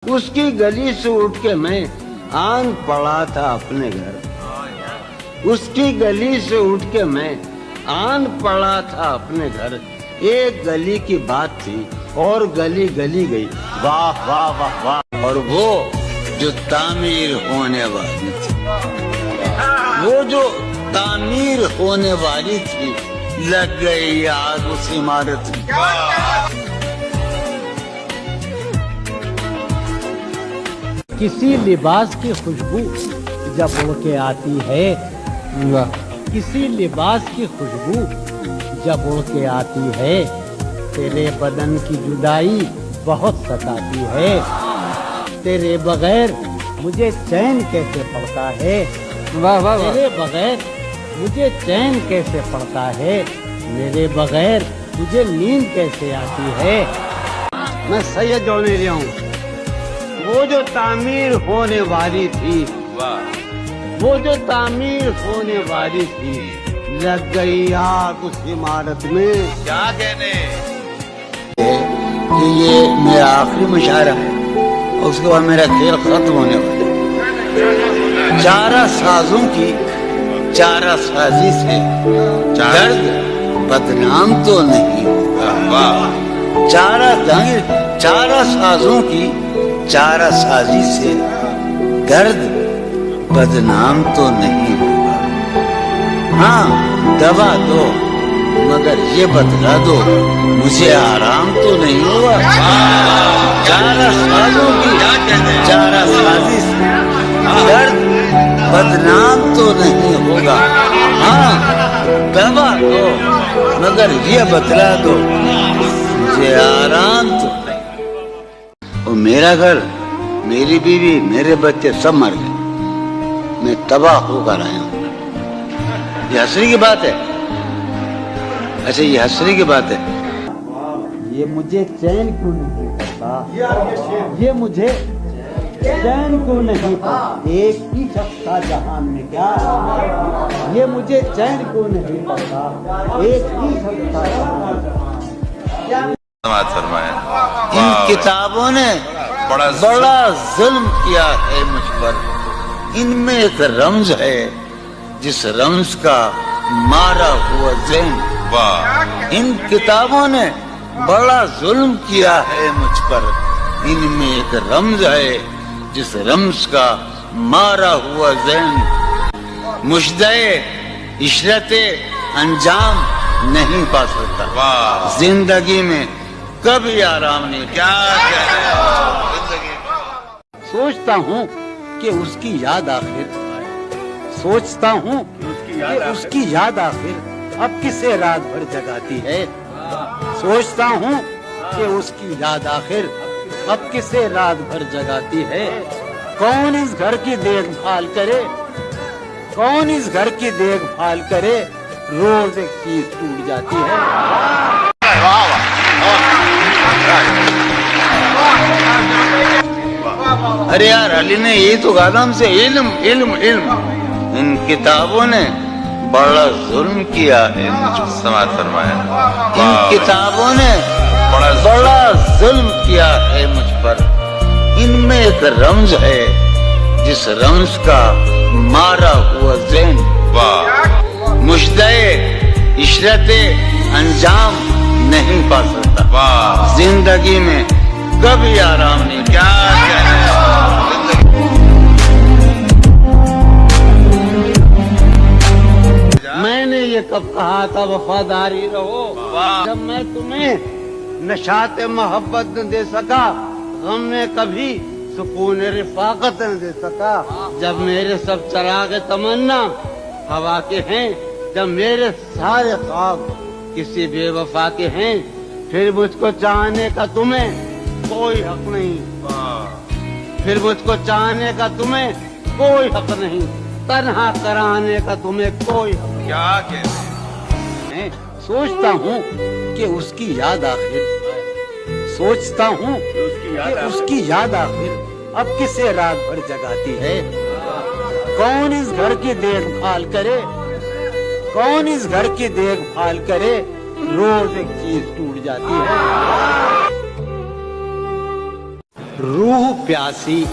اس کی گلی سے اٹھ کے میں آن پڑا تھا اپنے گھر، اس کی گلی سے اٹھ کے میں آن پڑا تھا اپنے گھر، ایک گلی کی بات تھی اور گلی گلی گئی، واہ واہ واہ واہ، اور وہ جو تعمیر ہونے والی تھی، وہ جو تعمیر ہونے والی تھی، لگ گئی آگ اس عمارت میں۔ کسی لباس کی خوشبو جب اڑ کے آتی ہے، کسی لباس کی خوشبو جب اڑ کے آتی ہے، تیرے بدن کی جدائی بہت ستاتی ہے، تیرے بغیر مجھے چین کیسے پڑتا ہے، تیرے بغیر مجھے چین کیسے پڑتا ہے، میرے بغیر مجھے نیند کیسے آتی ہے۔ میں سید ہونے لیا ہوں، وہ جو تعمیر ہونے والی تھی، وہ جو تعمیر ہونے والی تھی، لگ گئی آگ اس عمارت میں۔ کیا کہنے کہ یہ میرا آخری مشاعرہ ہے اور اس کے بعد میرا کھیل ختم ہونے والا ہے۔ چارہ سازوں کی چارہ سازی سے درد بدنام تو نہیں ہوگا، چارہ سازوں کی چارہ سازی سے درد بدنام تو نہیں ہوگا، ہاں دوا دو مگر یہ بتلا دو مجھے آرام تو نہیں ہوگا۔ چارہ سازوں کی چارہ سازی سے درد بدنام تو نہیں ہوگا، ہاں دوا دو مگر یہ بتلا دو مجھے آرام تو نہیں۔ اور میرا گھر، میری بیوی، میرے بچے سب مر گئے، میں تباہ ہو کر آیا ہوں۔ یہ حسری کی بات ہے، اچھا یہ حسری کی بات ہے۔ یہ مجھے چین کیوں نہیں پڑتا، یہ مجھے چین کیوں نہیں پڑتا، ایک ہی شخص تھا جہان میں کیا، یہ مجھے چین کیوں نہیں پڑتا، ایک ہی شخص تھا جہان میں۔ ان کتابوں نے بڑا ظلم کیا ہے مجھ پر، ان میں ایک رمز ہے جس رمز کا مارا ہوا ذہن، ان کتابوں نے بڑا ظلم کیا ہے مجھ پر، ان میں ایک رمز ہے جس رمز کا مارا ہوا ذہن، مشدے عشرت انجام نہیں پا سکتا، زندگی میں کبھی آرام نہیں۔ کیا سوچتا ہوں کہ اس کی یاد آخر، سوچتا ہوں کہ اس کی یاد آخر اب کسے رات بھر جگاتی ہے، سوچتا ہوں کہ اس کی یاد آخر اب کسے رات بھر جگاتی ہے، کون اس گھر کی دیکھ بھال کرے، کون اس گھر کی دیکھ بھال کرے، روز ایک چیز ٹوٹ جاتی ہے۔ ارے یار علی نے یہی تو کہا تھا ہم سے، علم علم علم، ان کتابوں نے بڑا ظلم کیا ہے مجھ پر، سماعت فرمایا، ان کتابوں نے بڑا ظلم کیا ہے مجھ پر، ان میں ایک رمز ہے جس رمز کا مارا ہوا ذہن، مشدے عشرت انجام نہیں پا سکتا، زندگی میں کبھی آرام نہیں۔ کیا میں نے یہ کب کہا تھا وفاداری رہو، جب میں تمہیں نشاط محبت نہ دے سکا، غم میں کبھی سکون رفاقت نہ دے سکا، جب میرے سب چراغ تمنا ہوا کے ہیں، جب میرے سارے خواب کسی بے وفا کے ہیں، پھر مجھ کو چاہنے کا تمہیں کوئی حق نہیں، پھر مجھ کو چاہنے کا تمہیں کوئی حق نہیں، تنہا کرانے کا تمہیں کوئی حق نہیں۔ کیا کہنے میں سوچتا ہوں کہ اس کی یاد آخر، سوچتا ہوں کہ اس کی یاد آخر اب کسے رات بھر جگاتی ہے، کون اس گھر کی دیکھ بھال کرے، کون اس گھر کی دیکھ بھال کرے، روز ایک چیز ٹوٹ جاتی ہے۔ रूह प्यासी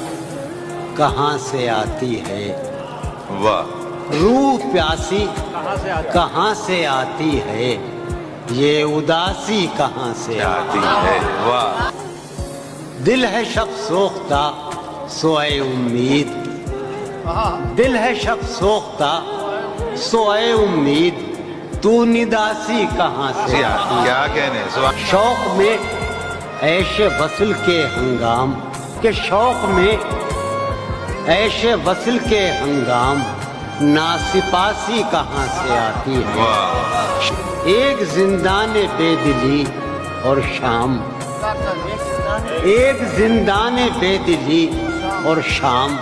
कहाँ से आती है, वाह रूह प्यासी कहाँ से आती है, ये उदासी कहाँ से आती है, वाह दिल है शब सोख्ता सोए उम्मीद, दिल है शब सोख्ता सोए उम्मीद, तू निदासी कहाँ से आती है। क्या कहने शौक में ऐशे वसल के हंगाम के शौक में ऐशे वसल के हंगाम, नासिपासी कहाँ से आती है। वाह एक जिंदान बेदिली और शाम, एक जिंदान बेदिली और शाम,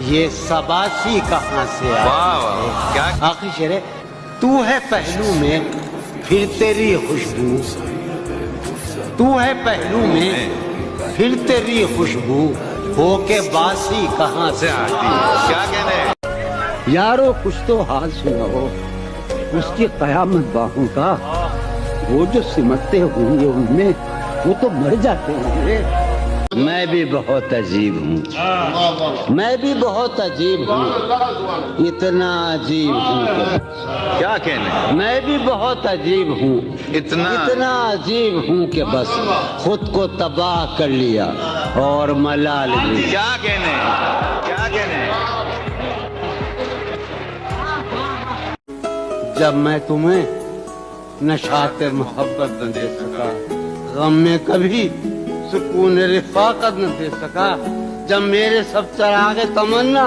ये सबासी कहाँ से वाह आती वाह है। क्या आखिरी शेर है, तू है पहलू में फिर तेरी खुशबू, तू है पहलू में फिर तेरी खुशबू, होके बासी कहाँ से आती है। क्या कहने यारो कुछ तो हाल सुनाओ उसकी कयामत बाहों का, वो जो सिमटते होंगे उनमें वो तो मर जाते होंगे। मैं भी बहुत अजीब हूँ, मैं भी बहुत अजीब हूँ, इतना अजीब हूँ क्या कहने मैं भी बहुत अजीब हूँ, इतना अजीब हूँ कि बस खुद को तबाह कर लिया और मलाल भी। क्या कहने क्या कहने जब मैं तुम्हें नशाते मोहब्बत न दे सका, गम में कभी सुकून रिफाकत न दे सका, जब मेरे सब चरागे तमन्ना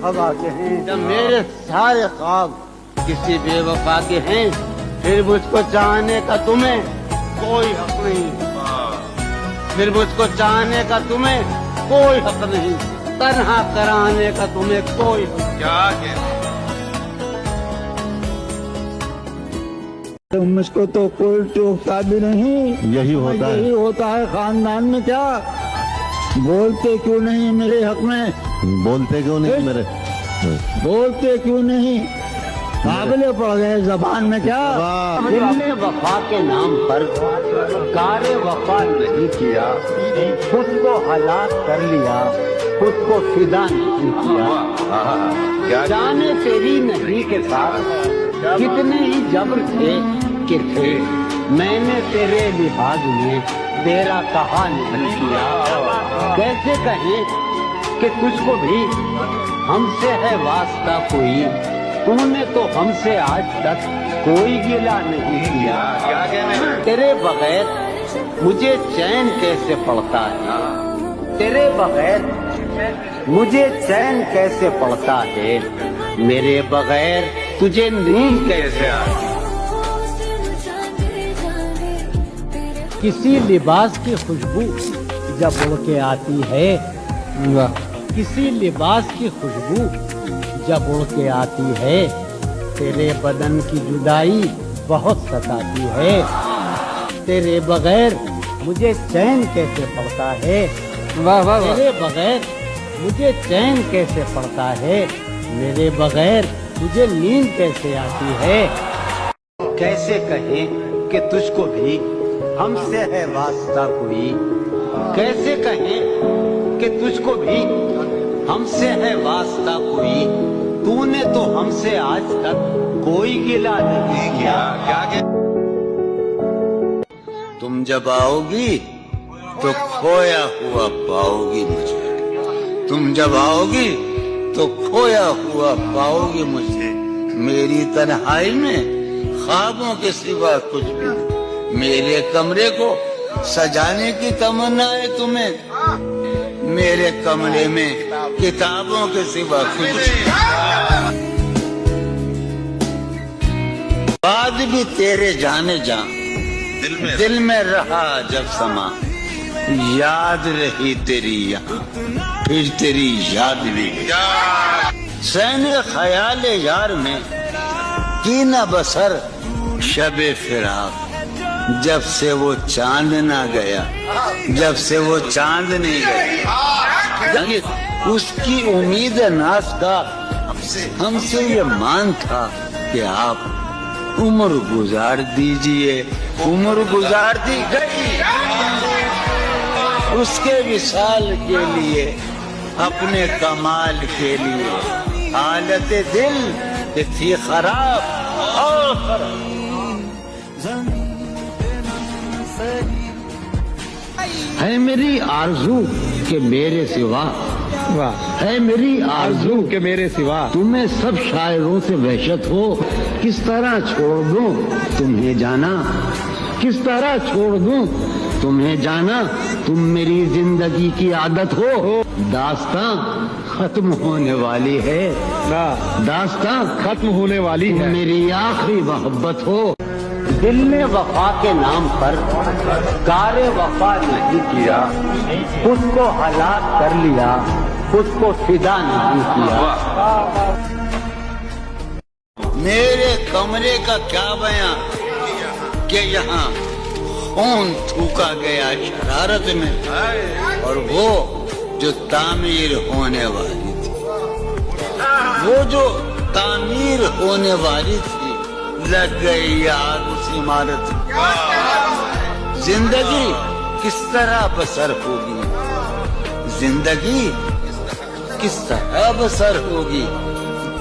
हवा के हैं, जब मेरे सारे ख्वाब किसी बेवफा के हैं, फिर मुझको चाहने का तुम्हें कोई हक नहीं, फिर मुझको चाहने का तुम्हें कोई हक नहीं, तन्हा कराने का तुम्हें कोई हक नहीं। क्या कहने मुझको तो कोई टोकता भी नहीं, यही होता है खानदान में। क्या बोलते क्यों नहीं मेरे हक में, बोलते क्यों नहीं काबिले पड़ गए जबान में। क्या तुमने वफा के नाम पर कारे वफा नहीं किया, खुद को हलाक कर लिया, खुद को फिदा नहीं किया। क्या जाने तेरी नहीं के साथ कितने ही जबर थे कि थे, मैंने तेरे लिहाज में तेरा कहा नहीं किया। कैसे कहें कि तुझको भी हमसे है वास्ता कोई, तूने तो हमसे आज तक कोई गिला नहीं किया। क्या कहने तेरे बगैर मुझे चैन कैसे पड़ता है, तेरे बगैर मुझे चैन कैसे पड़ता है, मेरे बगैर तुझे नींद कैसे आए। किसी लिबास की खुशबू जब उड़ के आती है, किसी लिबास की खुशबू जब उड़ के आती है, तेरे बदन की जुदाई बहुत सताती है, तेरे बगैर मुझे चैन कैसे पड़ता है। तेरे बगैर मुझे चैन कैसे पड़ता है, मेरे बगैर तुझे नींद कैसे आती है। कैसे कहें कि तुझको भी हमसे है वास्ता कोई, कैसे कहें कि तुझको भी हमसे है वास्ता कोई, तूने तो हमसे आज तक कोई गिला नहीं किया। क्या कहने तुम जब आओगी तो खोया हुआ पाओगी मुझे, तुम जब आओगी तो खोया हुआ पाओगी मुझे, मेरी तन्हाई में ख्वाबों के सिवा कुछ भी नहीं, मेरे कमरे को सजाने की तमन्ना है तुम्हें, मेरे कमरे में किताबों के सिवा कुछ नहीं। बाद भी तेरे जाने जा दिल में रहा जब समा, याद रही तेरी यहाँ फिर तेरी याद भी गई। सैने ख्याल यार में की न बसर शबे फिराक, जब से वो चांद ना गया, जब से वो चांद नहीं गया, उसकी उम्मीद नाज का हमसे ये मान था कि आप उम्र गुजार दीजिए, उम्र गुजार दी गई। اس کے وصال کے لیے اپنے کمال کے لیے حالت دل تھی خراب اور خراب. ہے میری آرزو کہ میرے سوا ہے میری آرزو کہ میرے سوا تمہیں سب شاعروں سے وحشت ہو. کس طرح چھوڑ دوں تمہیں جانا, کس طرح چھوڑ دوں تمہیں جانا, تم میری زندگی کی عادت ہو. داستاں ختم ہونے والی ہے, داستاں ختم ہونے والی ہے, میری آخری محبت ہو. دل نے وفا کے نام پر کار وفا نہیں کیا, خود کو ہلاک کر لیا, خود کو فدا نہیں کیا. میرے کمرے کا کیا بیان کہ یہاں خون تھوکا گیا شرارت میں, اور وہ جو تعمیر ہونے والی تھی, وہ جو تعمیر ہونے والی تھی لگ گئی آگ اس عمارت میں. زندگی کس طرح بسر ہوگی, زندگی کس طرح بسر ہوگی,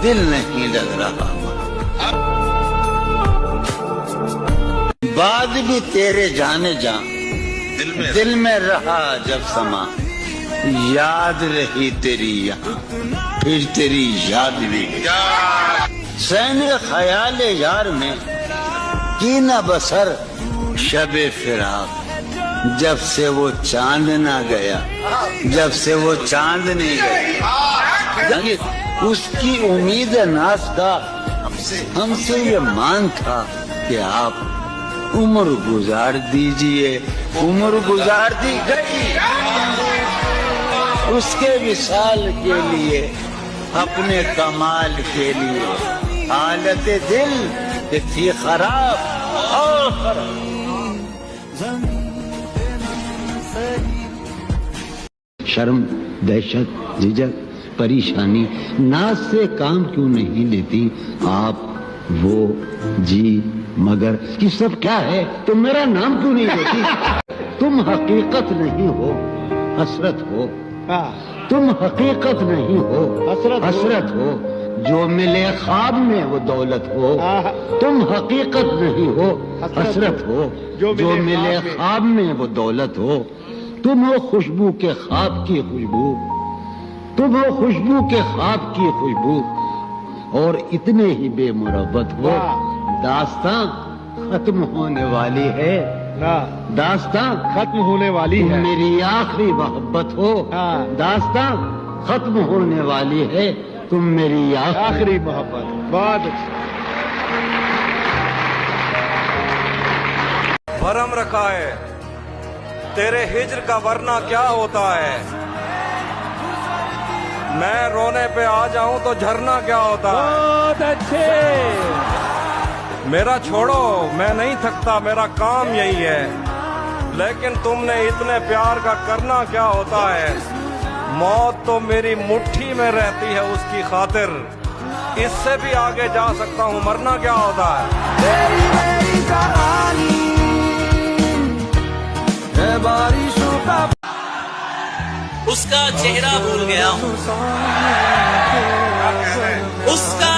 دل نہیں لگ رہا. بعد بھی تیرے جانے جا دل میں رہا جب سما, یاد رہی تیری یہاں پھر تیری یاد نہیں. سین خیال یار میں کی نہ بسر شب فراق, جب سے وہ چاند نہ گیا, جب سے وہ چاند نہیں گیا. اس کی امید ناز کا ہم سے یہ مان تھا کہ آپ عمر گزار دیجئے, عمر گزار دی گئی. اس کے وصال کے لیے اپنے کمال کے لیے حالت دل تھی خراب اور خراب. شرم, دہشت, جھجک, پریشانی, ناز سے کام کیوں نہیں لیتی آپ؟ وہ جی مگر یہ سب کیا ہے؟ تم میرا نام کیوں نہیں لیتی؟ تم حقیقت نہیں ہو, حسرت ہو. تم حقیقت نہیں ہو, حسرت ہو. جو ملے خواب میں وہ دولت ہو. تم حقیقت نہیں ہو, حسرت ہو. جو ملے خواب میں وہ دولت ہو. تم ہو خوشبو کے خواب کی خوشبو, تم ہو خوشبو کے خواب کی خوشبو, اور اتنے ہی بے مربت ہو. داستاں ختم ہونے والی ہے, داستاں ختم ہونے والی ہے, میری آخری محبت ہو. داستاں ختم ہونے والی ہے, تم میری آخری محبت. بہت بھرم رکھا ہے تیرے ہجر کا, ورنہ کیا ہوتا ہے. میں رونے پہ آ جاؤں تو جھرنا کیا ہوتا ہے. بہت اچھے. میرا چھوڑو میں نہیں تھکتا, میرا کام یہی ہے. لیکن تم نے اتنے پیار کا کرنا کیا ہوتا ہے. موت تو میری مٹھی میں رہتی ہے اس کی خاطر, اس سے بھی آگے جا سکتا ہوں, مرنا کیا ہوتا ہے. تیری میری کہانی ہے بارشوں کا, اس کا چہرہ بھول گیا ہوں, اس کا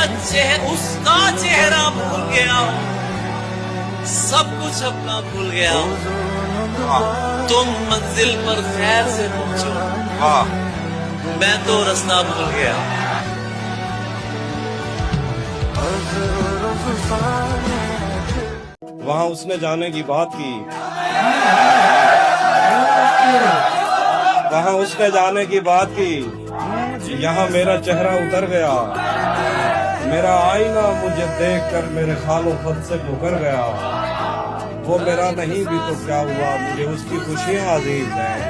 چہرہ بھول گیا ہوں, سب کچھ اپنا بھول گیا ہوں. تم منزل پر خیر سے پہنچو, میں تو رستہ بھول گیا. وہاں اس نے جانے کی بات کی, وہاں اس نے جانے کی بات کی. یہاں میرا چہرہ اتر گیا, میرا آئینہ مجھے دیکھ کر میرے خال و خط سے پکر گیا. وہ میرا نہیں بھی تو کیا ہوا, مجھے اس کی خوشیاں عزیز ہیں.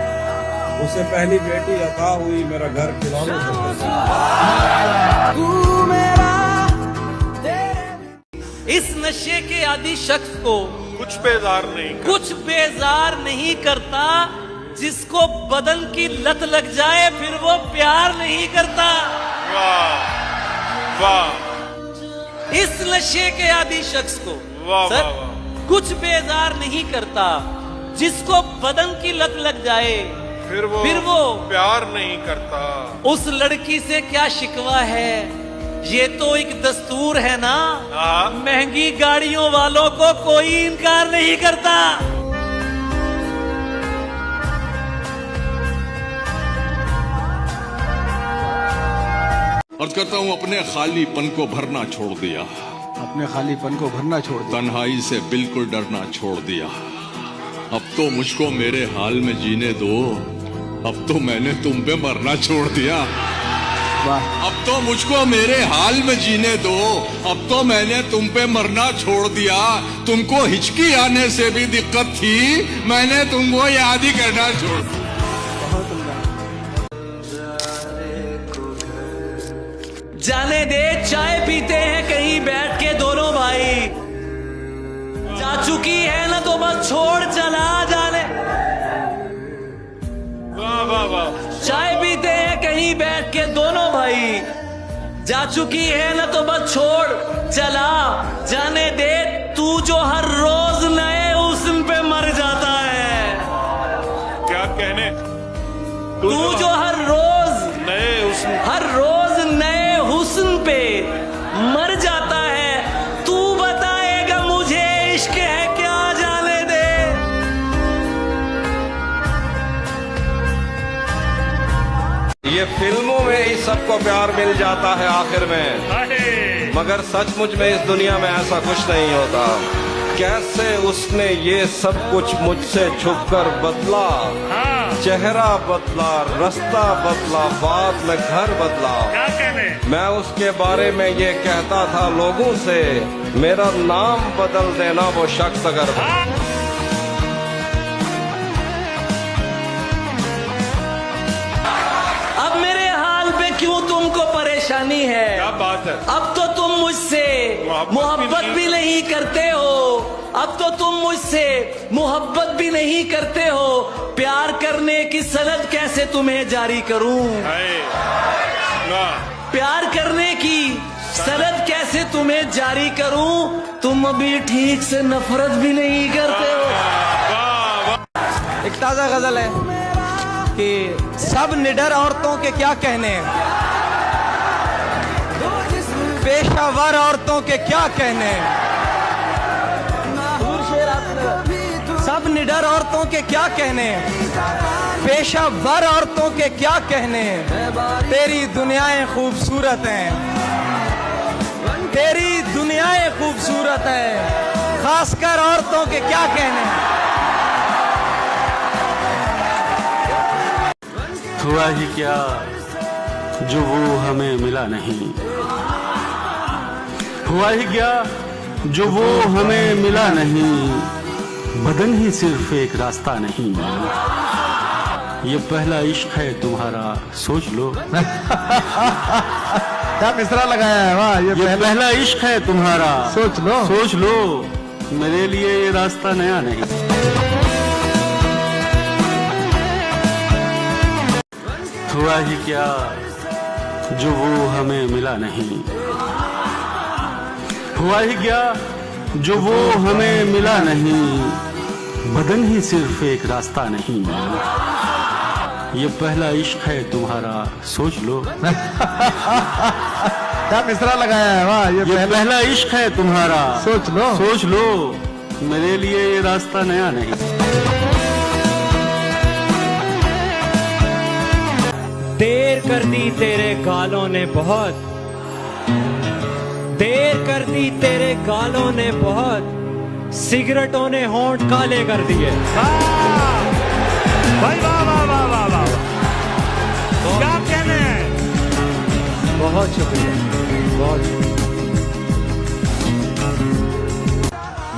اسے پہلی بیٹی عطا ہوئی, میرا گھر کھلونوں سے بھر گیا. اس نشے کے عادی شخص کو کچھ بیزار نہیں کرتا, جس کو بدن کی لت لگ جائے پھر وہ پیار نہیں کرتا. اس نشے کے عادی شخص کو سر کچھ بیزار نہیں کرتا, جس کو بدن کی لت لگ جائے फिर वो प्यार नहीं करता। उस लड़की से क्या शिकवा है, ये तो एक दस्तूर है ना। महंगी गाड़ियों वालों को कोई इनकार नहीं करता। अर्ज करता हूँ अपने खालीपन को भरना छोड़ दिया, अपने खालीपन को भरना छोड़ दिया, तन्हाई से बिल्कुल डरना छोड़ दिया। अब तो मुझको मेरे हाल में जीने दो, अब तो मैंने तुम पे मरना छोड़ दिया। अब तो मुझको मेरे हाल में जीने दो, अब तो मैंने तुम पे मरना छोड़ दिया। तुमको हिचकी आने से भी दिक्कत थी, मैंने तुमको याद ही करना छोड़ दिया। जाने दे, चाय पीते हैं कहीं बैठ के दोनों भाई। जा चुकी है ना तो बस छोड़ चला जाने। वाह वाह वाह। चाय पीते हैं कहीं बैठ के दोनों भाई। जा चुकी है ना तो बस छोड़ चला जाने दे। तू जो हर रोज नए हुस्न पे मर जाता है। क्या कहने? तू जो हर रोज नए हुस्न पे मर जाता है। तू बताएगा मुझे इश्क है क्या, जाने दे। ये फिल्मों में ही सबको प्यार मिल जाता है आखिर में, मगर सचमुच में इस दुनिया में ऐसा कुछ नहीं होता। कैसे उसने ये सब कुछ मुझसे छुपकर बदला, चेहरा बदला, रास्ता बदला, बाद में घर बदला। क्या कहने? मैं उसके बारे में ये कहता था लोगों से, मेरा नाम बदल देना वो शख्स अगर अब मेरे हाल पे क्यों तुमको परेशानी है? क्या बात है? अब तो तुम मुझसे मोहब्बत भी नहीं करते हो। अब तो तुम मुझसे मोहब्बत भी नहीं करते हो। प्यार करने की सनद कैसे तुम्हें जारी करूं? प्यार करने की सनद कैसे तुम्हें जारी करूं? तुम अभी ठीक से नफरत भी नहीं करते हो। एक ताजा गजल है कि सब निडर औरतों के क्या कहने, पेशावर औरतों के क्या कहने। सब निडर औरतों के क्या कहने, पेशावर औरतों के क्या कहने। तेरी दुनियाएं खूबसूरत हैं, तेरी दुनियाएं खूबसूरत हैं, खासकर औरतों के क्या कहने। हुआ ही क्या जो वो हमें मिला नहीं, हुआ ही क्या जो वो हमें मिला नहीं। बदन ही सिर्फ एक रास्ता नहीं, ये पहला इश्क है तुम्हारा, सोच लो। क्या मिसरा लगाया है, वाह। ये पहला इश्क है तुम्हारा, सोच लो, सोच लो। मेरे लिए ये रास्ता नया नहीं। हुआ ही क्या जो वो हमें मिला नहीं, हुआ ही क्या जो वो हमें मिला नहीं। बदन ही सिर्फ एक रास्ता नहीं, ये पहला इश्क है तुम्हारा, सोच लो। क्या मिसरा लगाया है, वाह। ये पहला इश्क है तुम्हारा, सोच लो, सोच लो। मेरे लिए ये रास्ता नया नहीं। देर कर दी तेरे गालों ने बहुत, देर कर दी तेरे गालों ने बहुत, सिगरेटों ने होंठ काले कर दिए। भाई वाह वाह वाह वाह वाह। क्या कहने हैं? बहुत शुक्रिया, बहुत शुक्रिया।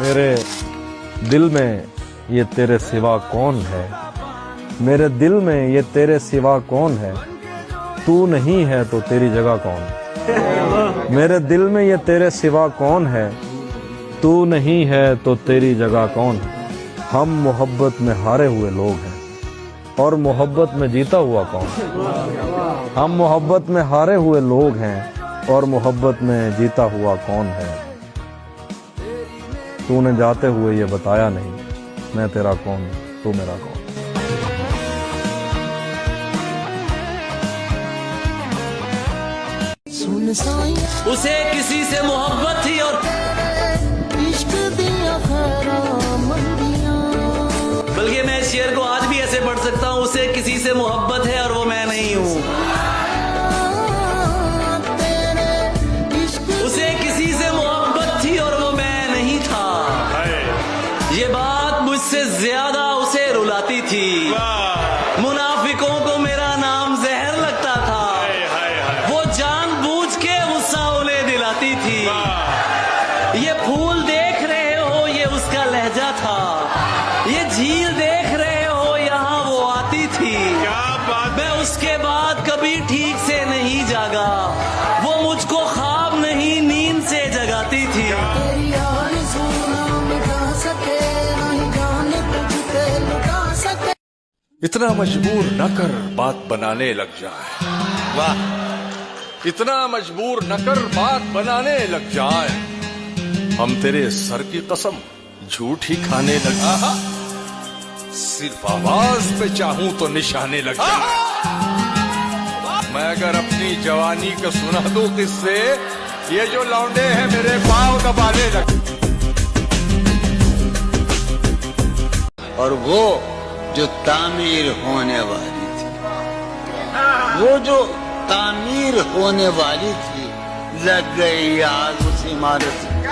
मेरे दिल में ये तेरे सिवा कौन है, मेरे दिल में ये तेरे सिवा कौन है। तू नहीं है तो तेरी जगह कौन है। मेरे दिल में ये तेरे सिवा कौन है, तू नहीं है तो तेरी जगह कौन है। हम मोहब्बत में हारे हुए लोग हैं और मोहब्बत में जीता हुआ कौन है। हम मोहब्बत में हारे हुए लोग हैं और मोहब्बत में जीता हुआ कौन है। तूने जाते हुए ये बताया नहीं, मैं तेरा कौन, तू मेरा कौन। उसे किसी से मोहब्बत थी और बल्कि मैं इस शेर को आज भी ऐसे पढ़ सकता हूँ, उसे किसी से मोहब्बत है और वो मैं नहीं हूँ। उसे किसी से मोहब्बत थी और वो मैं नहीं था। ये बात मुझसे ज्यादा उसे रुलाती थी। मुनाफिकों को मेरा नाम जहर लगता था। वो जानबूझ के गुस्सा उन्हें दिलाती थी। ये फूल देख रहे हो, ये उसका लहजा था। ये झील देख रहे हो, यहाँ वो आती थी। मैं उसके बाद कभी ठीक से नहीं जागा। वो मुझको ख्वाब नहीं नींद से जगाती थी। इतना मजबूर न कर बात बनाने लग जाए। वाह, इतना मजबूर न कर बात बनाने लग जाए। हम तेरे सर की कसम झूठ ही खाने लग जाए। सिर्फ आवाज पे चाहूं तो निशाने लग जाए। मैं अगर अपनी जवानी को सुना दूं किससे, ये जो लौंडे हैं मेरे पांव दबाने लग। और वो जो तामीर होने वाली थी, वो जो तामीर होने वाली थी, लग गई आग उस इमारत में।